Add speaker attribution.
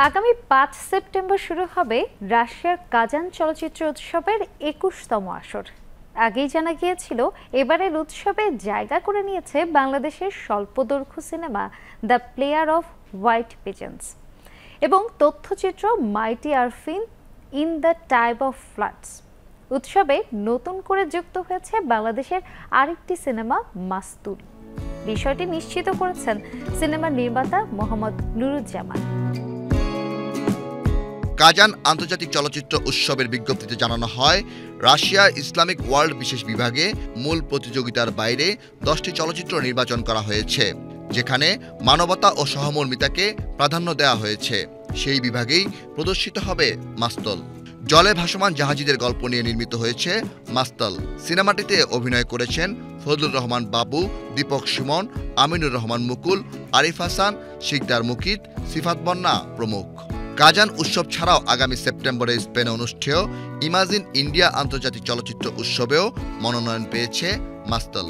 Speaker 1: আগামী ৫ সেপ্টেম্বর শুরু হবে রাশিয়ার কাজান চলচ্চিত্র উৎসবের ২১তম আসর। আগেই জানা গিয়েছিল এবারের উৎসবে জায়গা করে নিয়েছে বাংলাদেশের স্বল্পদৈর্ঘ্য সিনেমা the player of white pigeons এবং তথ্যচিত্র mighty Arfin in the time of floods. উৎসবে নতুন করে যুক্ত হয়েছে বাংলাদেশের আরেকটি সিনেমা মাস্তুল। বিষয়টি নিশ্চিত করেছেন সিনেমার নির্মাতা মোহাম্মদ নুরুজ্জামান।
Speaker 2: কাজান আন্তর্জাতিক চলচ্চিত্র উৎসবের বিজ্ঞপ্তিতে জানানো হয়, রাশিয়া ইসলামিক ওয়ার্ল্ড বিশেষ বিভাগে মূল প্রতিযোগিতার বাইরে 10টি চলচ্চিত্র নির্বাচন করা হয়েছে, যেখানে মানবতা ও সহমর্মিতাকে প্রাধান্য দেওয়া হয়েছে। সেই বিভাগেই প্রদর্শিত হবে মাস্তুল। জলে ভাসমান জাহাজীদের গল্প নিয়ে নির্মিত হয়েছে মাস্তুল। সিনেমাটিতে অভিনয় করেছেন ফজলুর রহমান বাবু, দীপক সুমন, আমিনুর রহমান মুকুল, আরিফ হাসান, শিকদার মুকিত, সিফাত বন্যা প্রমুখ। কাজান উৎসব ছাড়াও আগামী সেপ্টেম্বরে স্পেনে অনুষ্ঠেয় ইমাজিন ইন্ডিয়া আন্তর্জাতিক চলচ্চিত্র উৎসবেও মনোনয়ন পেয়েছে মাস্তুল।